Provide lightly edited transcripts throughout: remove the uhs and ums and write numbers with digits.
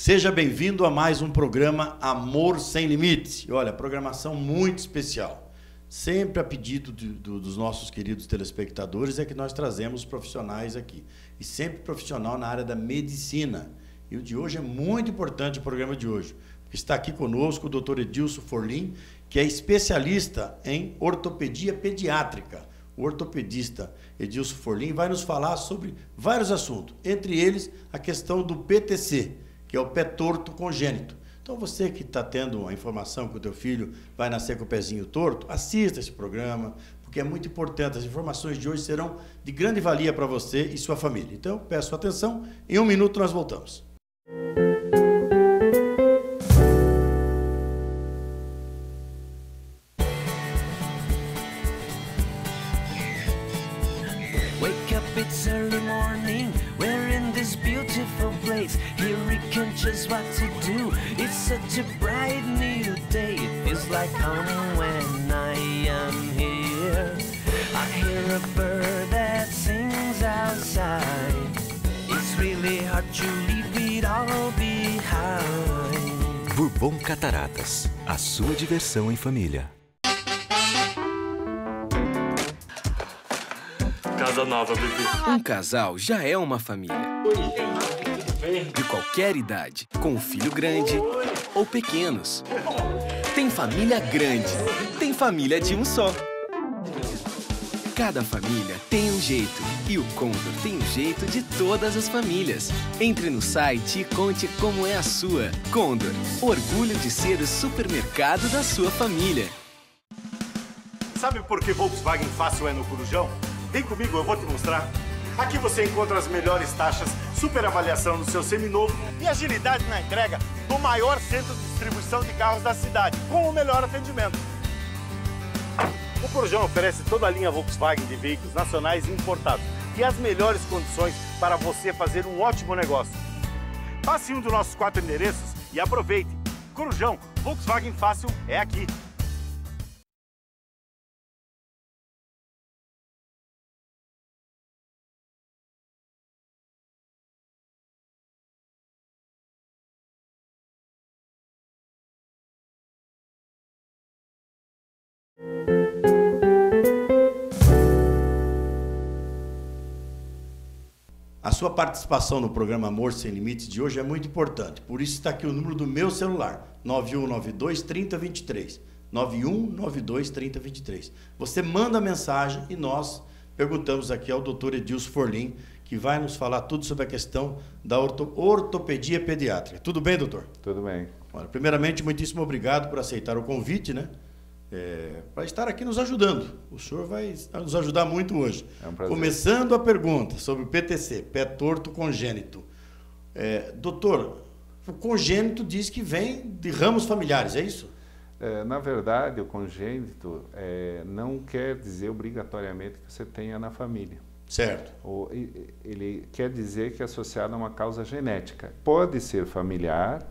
Seja bem-vindo a mais um programa Amor Sem Limites. E olha, programação muito especial. Sempre a pedido dos nossos queridos telespectadores é que nós trazemos profissionais aqui. E sempre profissional na área da medicina. E o de hoje é muito importante, o programa de hoje. Porque está aqui conosco o Dr. Edilson Forlim, que é especialista em ortopedia pediátrica. O ortopedista Edilson Forlim vai nos falar sobre vários assuntos. Entre eles, a questão do PTC, que é o pé torto congênito. Então, você que está tendo a informação que o teu filho vai nascer com o pezinho torto, assista esse programa, porque é muito importante. As informações de hoje serão de grande valia para você e sua família. Então, peço atenção. Em um minuto, nós voltamos. Wake up, it's early morning. We're in this beautiful place. Here we can choose what to do. It's such a bright new day. It feels like home when I am here. I hear a bird that sings outside. It's really hard to leave it all behind. Bourbon Cataratas, a sua diversão em família. Casa nova, bebê. Um casal já é uma família. De qualquer idade, com um filho grande ou pequenos. Tem família grande, tem família de um só. Cada família tem um jeito e o Condor tem um jeito de todas as famílias. Entre no site e conte como é a sua. Condor, orgulho de ser o supermercado da sua família. Sabe por que Volkswagen Fácil é no Corujão? Vem comigo, eu vou te mostrar. Aqui você encontra as melhores taxas, super avaliação no seu seminovo e agilidade na entrega do maior centro de distribuição de carros da cidade, com o melhor atendimento. O Corujão oferece toda a linha Volkswagen de veículos nacionais e importados e as melhores condições para você fazer um ótimo negócio. Passe em um dos nossos 4 endereços e aproveite. Corujão, Volkswagen Fácil é aqui. A sua participação no programa Amor Sem Limites de hoje é muito importante. Por isso está aqui o número do meu celular, 9192-3023. 9192-3023. Você manda a mensagem e nós perguntamos aqui ao Dr. Edilson Forlim, que vai nos falar tudo sobre a questão da ortopedia pediátrica. Tudo bem, doutor? Tudo bem. Olha, primeiramente, muitíssimo obrigado por aceitar o convite, né? Para estar aqui nos ajudando. O senhor vai nos ajudar muito hoje. É um prazer. Começando a pergunta sobre o PTC, pé torto congênito. Doutor, o congênito diz que vem de ramos familiares, é isso? Na verdade, o congênito não quer dizer obrigatoriamente que você tenha na família. Certo. Ele quer dizer que é associado a uma causa genética. Pode ser familiar,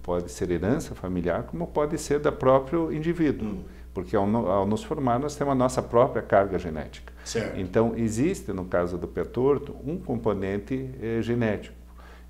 pode ser herança familiar, como pode ser da próprio indivíduo. Porque ao nos formar, nós temos a nossa própria carga genética. Certo. Então, existe, no caso do pé torto, um componente genético.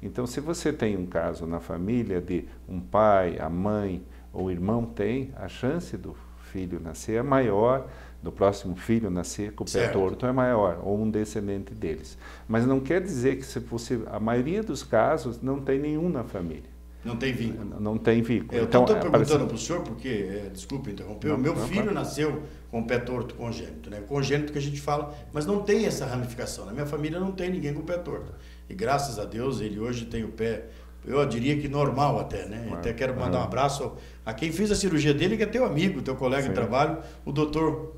Então, se você tem um caso na família de um pai, a mãe ou o irmão tem, a chance do filho nascer é maior, do próximo filho nascer com o pé torto é maior, ou um descendente deles. Mas não quer dizer que, se fosse, a maioria dos casos, não tem nenhum na família. Não tem vínculo. Não tem vínculo. Eu estou perguntando para o senhor, porque, desculpe interromper, o meu filho nasceu com o pé torto congênito, né? Congênito que a gente fala, mas não tem essa ramificação. Na minha família não tem ninguém com o pé torto. E graças a Deus, ele hoje tem o pé, eu diria que normal até, né? Até quero mandar um abraço a quem fez a cirurgia dele, que é teu amigo, teu colega de trabalho, o doutor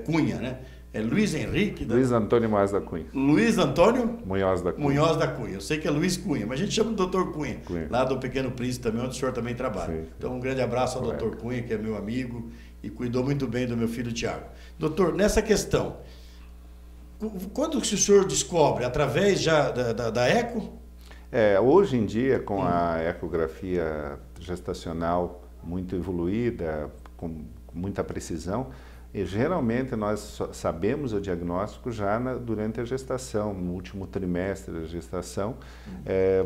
Cunha, né? É Luiz Henrique... Luiz Antônio Munhoz da Cunha. Luiz Antônio? Munhoz da Cunha. Munhoz da Cunha. Eu sei que é Luiz Cunha, mas a gente chama o doutor Cunha, lá do Pequeno Príncipe também, onde o senhor também trabalha. Sim. Então, um grande abraço ao doutor Cunha, que é meu amigo e cuidou muito bem do meu filho Tiago. Doutor, nessa questão, quando que o senhor descobre? Através já da eco? Hoje em dia, com a ecografia gestacional muito evoluída, com muita precisão, E geralmente nós sabemos o diagnóstico já durante a gestação, no último trimestre da gestação,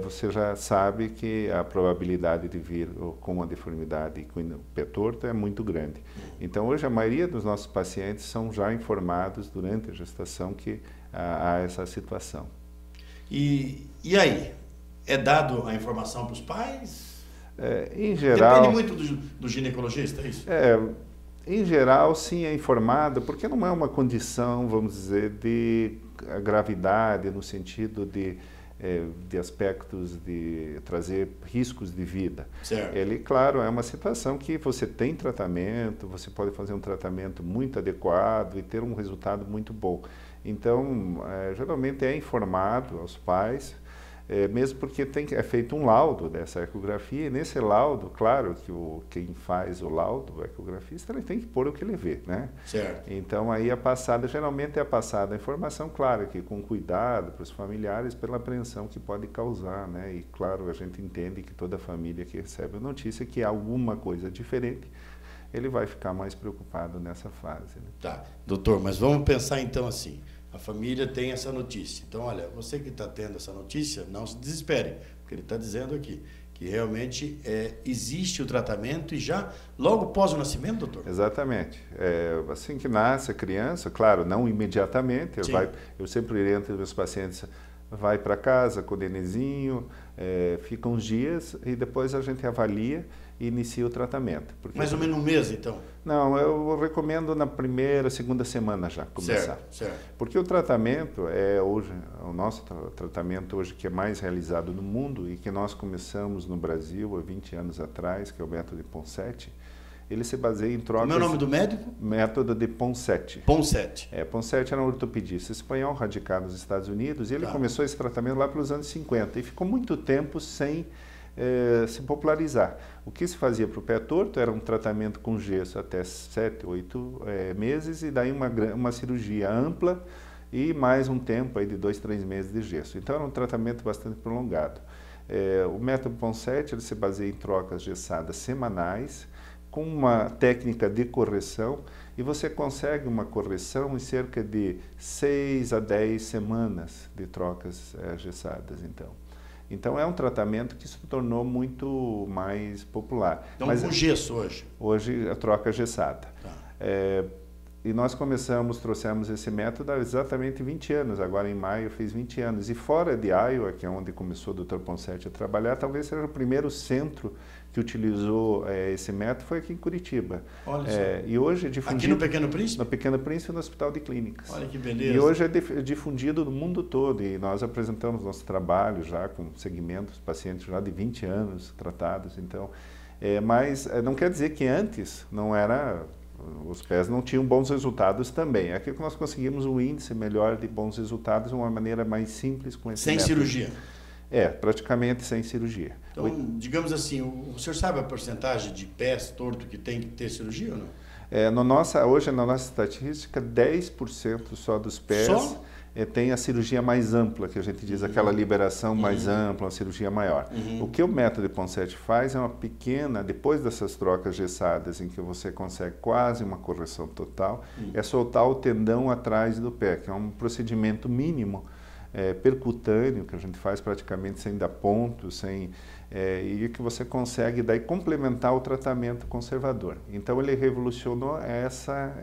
você já sabe que a probabilidade de vir com uma deformidade com o pé torto é muito grande. Então hoje a maioria dos nossos pacientes são já informados durante a gestação que há essa situação. E aí? É dado a informação para os pais? Em geral... Depende muito do ginecologista, é isso? Em geral, sim, é informado, porque não é uma condição, vamos dizer, de gravidade, no sentido de aspectos de trazer riscos de vida. Certo. Ele, claro, é uma situação que você tem tratamento, você pode fazer um tratamento muito adequado e ter um resultado muito bom. Então, geralmente é informado aos pais, mesmo porque é feito um laudo dessa ecografia, e nesse laudo, claro, que quem faz o laudo, o ecografista, ele tem que pôr o que ele vê, né? Certo. Então, aí geralmente é passada a informação, claro, que com cuidado para os familiares, pela apreensão que pode causar, né? E, claro, a gente entende que toda família que recebe a notícia que há alguma coisa diferente, ele vai ficar mais preocupado nessa fase, né? Tá, doutor, mas vamos pensar então assim. A família tem essa notícia. Então, olha, você que está tendo essa notícia, não se desespere, porque ele está dizendo aqui que realmente existe o tratamento e já logo pós o nascimento, doutor? Exatamente. Assim que nasce a criança, claro, não imediatamente, eu sempre oriento os meus pacientes, vai para casa com o nenenzinho, fica uns dias e depois a gente avalia e inicia o tratamento. Mais ou menos um mês, então? Não, eu recomendo na primeira, segunda semana já começar. Certo. Porque o tratamento hoje, o nosso tratamento hoje que é mais realizado no mundo e que nós começamos no Brasil há 20 anos atrás, que é o método de Ponseti, ele se baseia em trocas... Como é o nome do médico? Método de Ponseti. Ponseti. Ponseti era um ortopedista espanhol radicado nos Estados Unidos e ele começou esse tratamento lá pelos anos 50 e ficou muito tempo sem se popularizar. O que se fazia para o pé torto era um tratamento com gesso até 7, 8 meses e daí uma cirurgia ampla e mais um tempo aí de 2, 3 meses de gesso. Então era um tratamento bastante prolongado. O método Ponseti ele se baseia em trocas gessadas semanais com uma técnica de correção e você consegue uma correção em cerca de 6 a 10 semanas de trocas gessadas, Então, é um tratamento que se tornou muito mais popular. Então, com gesso hoje? Hoje, a troca gessada. Tá. E nós trouxemos esse método há exatamente 20 anos. Agora, em maio, fez 20 anos. E fora de Iowa, que é onde começou o Dr. Ponseti a trabalhar, talvez seja o primeiro centro que utilizou esse método, foi aqui em Curitiba. Olha só. E hoje é difundido... Aqui no Pequeno Príncipe? No Pequeno Príncipe, no Hospital de Clínicas. Olha que beleza. E hoje é difundido no mundo todo. E nós apresentamos nosso trabalho já com segmentos, pacientes já de 20 anos tratados. Então, mas não quer dizer que antes não era... Os pés não tinham bons resultados também. Aqui que nós conseguimos um índice melhor de bons resultados de uma maneira mais simples com esse método. Sem cirurgia? Praticamente sem cirurgia. Então, digamos assim, o senhor sabe a porcentagem de pés torto que tem que ter cirurgia ou não? Hoje, na nossa estatística, 10% só dos pés tem a cirurgia mais ampla, que a gente diz, aquela liberação mais ampla, uma cirurgia maior. O que o método de Ponseti faz é uma pequena, depois dessas trocas gessadas, em que você consegue quase uma correção total, é soltar o tendão atrás do pé, que é um procedimento mínimo, percutâneo, que a gente faz praticamente sem dar ponto, e que você consegue daí complementar o tratamento conservador. Então ele revolucionou essa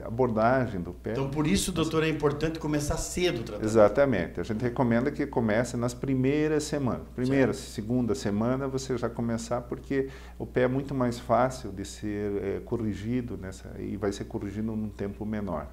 abordagem do pé. Então por isso, doutor, é importante começar cedo o tratamento. Exatamente. A gente recomenda que comece nas primeiras semanas. Segunda semana você já começar, porque o pé é muito mais fácil de ser corrigido e vai ser corrigido num tempo menor.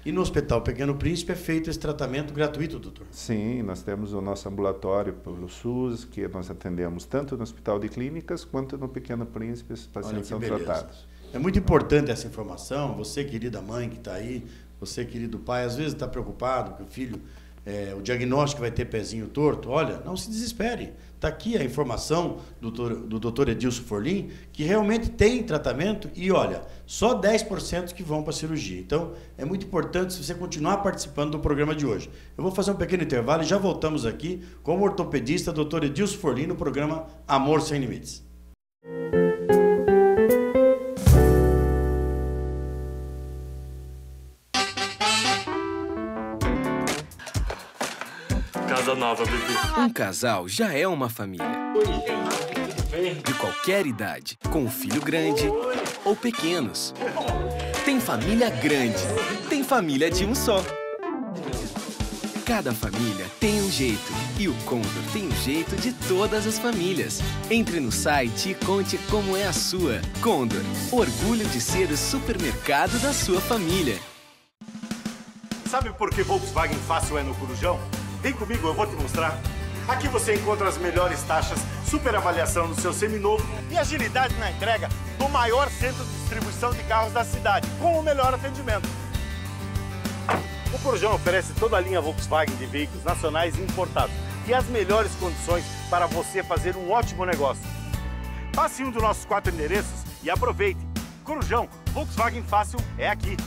E no Hospital Pequeno Príncipe é feito esse tratamento gratuito, doutor? Sim, nós temos o nosso ambulatório pelo SUS, que nós atendemos tanto no Hospital de Clínicas quanto no Pequeno Príncipe, esses pacientes são tratados. É muito importante essa informação, você, querida mãe que está aí, você, querido pai, às vezes está preocupado que o filho, o diagnóstico vai ter pezinho torto. Olha, não se desespere. Está aqui a informação do doutor Edilson Forlim, que realmente tem tratamento e, olha, só 10% que vão para a cirurgia. Então, é muito importante se você continuar participando do programa de hoje. Eu vou fazer um pequeno intervalo e já voltamos aqui com o ortopedista doutor Edilson Forlim no programa Amor Sem Limites. nova, bebê. Um casal já é uma família. De qualquer idade, com um filho grande ou pequenos. Tem família grande, tem família de um só. Cada família tem um jeito e o Condor tem um jeito de todas as famílias. Entre no site e conte como é a sua. Condor, orgulho de ser o supermercado da sua família. Sabe por que Volkswagen Fácil é no Corujão? Vem comigo, eu vou te mostrar. Aqui você encontra as melhores taxas, super avaliação no seu seminovo e agilidade na entrega do maior centro de distribuição de carros da cidade, com o melhor atendimento. O Corujão oferece toda a linha Volkswagen de veículos nacionais e importados e as melhores condições para você fazer um ótimo negócio. Passe em um dos nossos 4 endereços e aproveite. Corujão, Volkswagen Fácil é aqui.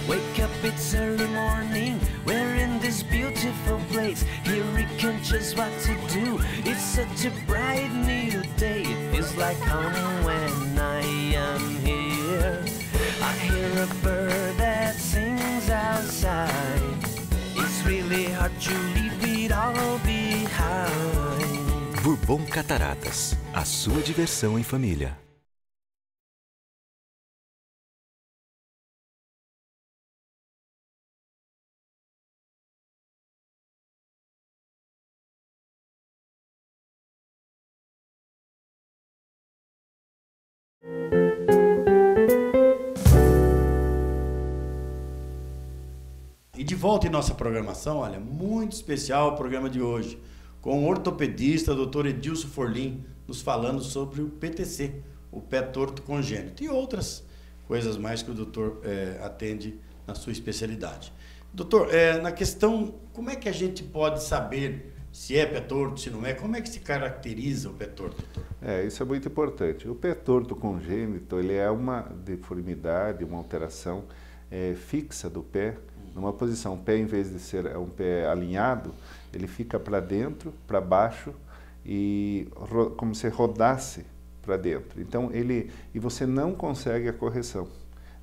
Wake up, it's early morning. We're in this beautiful place. Here we can choose what to do. It's such a bright new day. It feels like home when I am here. I hear a bird that sings outside. It's really hard to leave it all behind. Bourbon Cataratas, a sua diversão em família. E de volta em nossa programação, olha, muito especial o programa de hoje, com o ortopedista Dr. Edilson Forlim, nos falando sobre o PTC, o pé torto congênito, e outras coisas mais que o doutor atende na sua especialidade. Doutor, na questão, como é que a gente pode saber se é pé torto, se não é? Como é que se caracteriza o pé torto, doutor? Isso é muito importante. O pé torto congênito, ele é uma deformidade, uma alteração fixa do pé, numa posição. O pé, em vez de ser um pé alinhado, ele fica para dentro, para baixo, e como se rodasse para dentro. Então, e você não consegue a correção.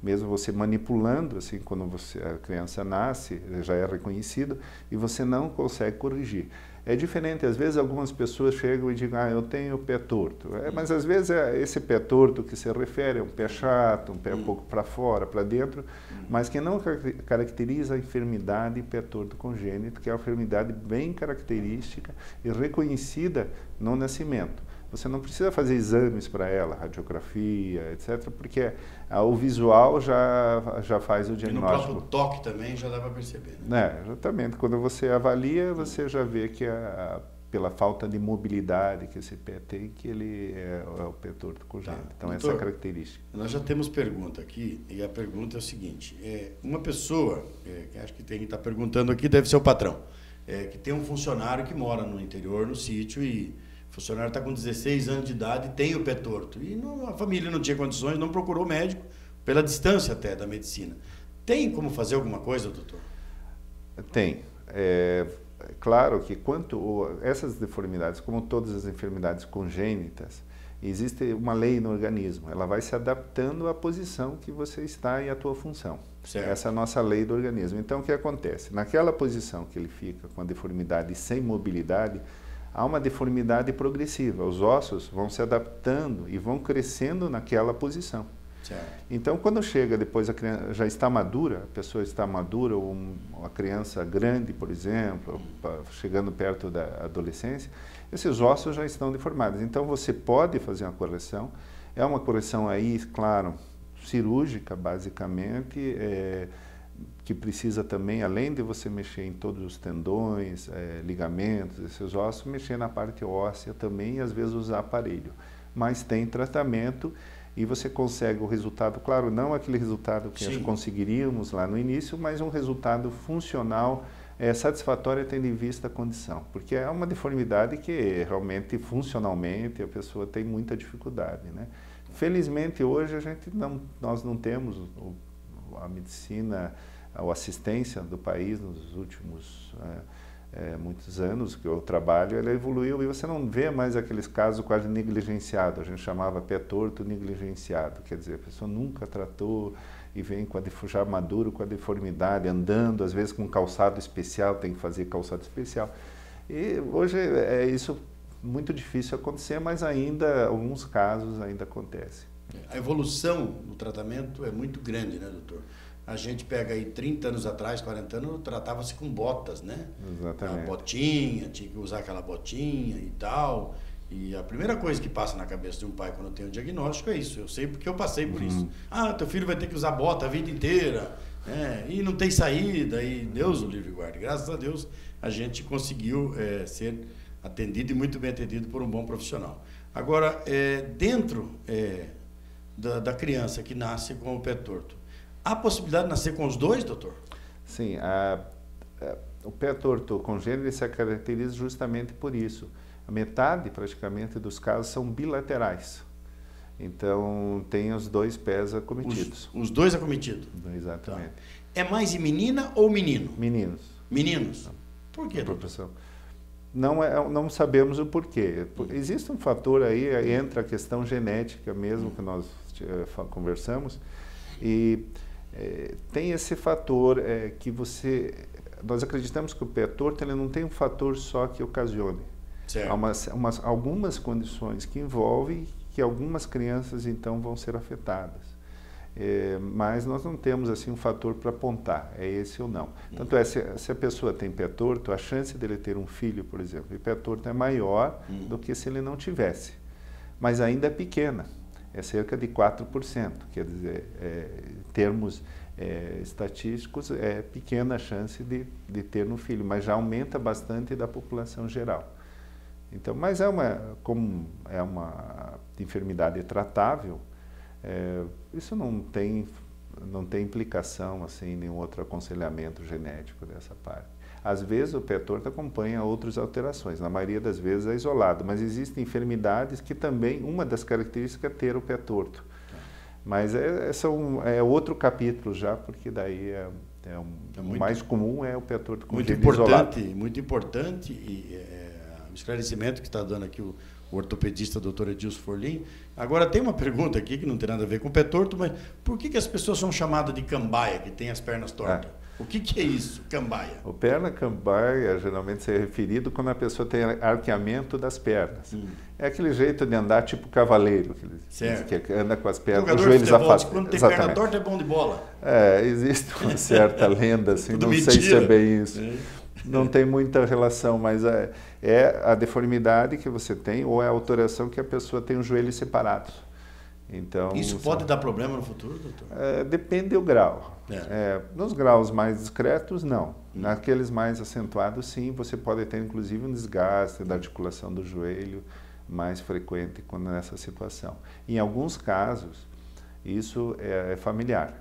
Mesmo você manipulando, assim, quando a criança nasce, já é reconhecido, e você não consegue corrigir. É diferente, às vezes algumas pessoas chegam e dizem, eu tenho pé torto. Mas às vezes esse pé torto que se refere a um pé chato, um pé um pouco para fora, para dentro, mas que não caracteriza a enfermidade pé torto congênito, que é uma enfermidade bem característica e reconhecida no nascimento. Você não precisa fazer exames para ela, radiografia, etc., porque o visual já faz o diagnóstico. E no próprio toque também já dá para perceber, né? Exatamente. Quando você avalia, você já vê que pela falta de mobilidade que esse pé tem, que ele é o pé torto congênito. Tá. Então, doutor, essa é a característica. Nós já temos pergunta aqui, e a pergunta é o seguinte, uma pessoa, que acho que está perguntando aqui, deve ser o patrão, que tem um funcionário que mora no interior, no sítio, e o funcionário está com 16 anos de idade e tem o pé torto. E a família não tinha condições, não procurou médico, pela distância até da medicina. Tem como fazer alguma coisa, doutor? Tem. Claro que essas deformidades, como todas as enfermidades congênitas, existe uma lei no organismo. Ela vai se adaptando à posição que você está e à tua função. Certo. Essa é a nossa lei do organismo. Então, o que acontece? Naquela posição que ele fica com a deformidade sem mobilidade, há uma deformidade progressiva. Os ossos vão se adaptando e vão crescendo naquela posição. Certo. Então, quando chega depois, a criança já está madura, a pessoa está madura, ou uma criança grande, por exemplo, chegando perto da adolescência, esses ossos já estão deformados. Então, você pode fazer uma correção. É uma correção aí, claro, cirúrgica, basicamente, que precisa também, além de você mexer em todos os tendões, ligamentos, esses ossos, mexer na parte óssea também e às vezes usar aparelho. Mas tem tratamento e você consegue o resultado, claro, não aquele resultado que nós conseguiríamos lá no início, mas um resultado funcional, satisfatório tendo em vista a condição. Porque é uma deformidade que realmente, funcionalmente, a pessoa tem muita dificuldade, né? Felizmente, hoje, nós não temos a medicina, a assistência do país nos últimos muitos anos que eu trabalho, ela evoluiu e você não vê mais aqueles casos quase negligenciados. A gente chamava pé torto negligenciado, quer dizer, a pessoa nunca tratou e vem já maduro, com a deformidade, andando, às vezes com calçado especial, tem que fazer calçado especial. E hoje é isso muito difícil acontecer, mas ainda, alguns casos ainda acontece. A evolução no tratamento é muito grande, né, doutor? A gente pega aí 30 anos atrás, 40 anos, tratava-se com botas, né? Exatamente. A botinha, tinha que usar aquela botinha e tal. E a primeira coisa que passa na cabeça de um pai quando tem um diagnóstico é isso. Eu sei porque eu passei por isso. Ah, teu filho vai ter que usar bota a vida inteira, né? E não tem saída, e Deus o livre e guarde. Graças a Deus a gente conseguiu ser atendido e muito bem atendido por um bom profissional. Agora, dentro da criança que nasce com o pé torto, há possibilidade de nascer com os dois, doutor? Sim, o pé torto congênito se caracteriza justamente por isso. A metade, praticamente, dos casos são bilaterais. Então, tem os dois pés acometidos. Os dois acometidos? Exatamente. Tá. É mais em menina ou menino? Meninos. Meninos? Por quê, doutor? Professor? Não sabemos o porquê. Existe um fator aí, entra a questão genética mesmo, que nós conversamos, e tem esse fator que nós acreditamos que o pé torto ele não tem um fator só que ocasione. Certo. Há algumas condições que envolvem que algumas crianças então vão ser afetadas. Mas nós não temos assim um fator para apontar, é esse ou não. Tanto é, se a pessoa tem pé torto, a chance dele ter um filho, por exemplo, e pé torto é maior do que se ele não tivesse. Mas ainda é pequena, é cerca de 4%, quer dizer, em termos estatísticos, é pequena a chance de ter um filho, mas já aumenta bastante da população geral. Então, mas como é uma enfermidade tratável, isso não tem implicação assim, em nenhum outro aconselhamento genético dessa parte. Às vezes o pé torto acompanha outras alterações, na maioria das vezes é isolado, mas existem enfermidades que também, uma das características é ter o pé torto. Mas é outro capítulo já, porque daí o mais comum é o pé torto congênito isolado. Muito importante, o esclarecimento que está dando aqui o ortopedista Dr. Edilson Forlim. Agora, tem uma pergunta aqui que não tem nada a ver com o pé torto, mas por que as pessoas são chamadas de cambaia, que tem as pernas tortas? O que é isso, cambaia? O perna cambaia geralmente é referido quando a pessoa tem arqueamento das pernas. É aquele jeito de andar tipo cavaleiro, que anda com as pernas, os joelhos afastados. Quando tem perna torta é bom de bola. Existe uma certa lenda, assim, não sei se é bem isso. Não tem muita relação, mas é a deformidade que você tem ou é a alteração que a pessoa tem os joelhos separados. Então, isso pode dar problema no futuro, doutor? Depende do grau. Nos graus mais discretos, não. Naqueles mais acentuados, sim, você pode ter inclusive um desgaste da articulação do joelho mais frequente nessa situação. Em alguns casos, isso é familiar.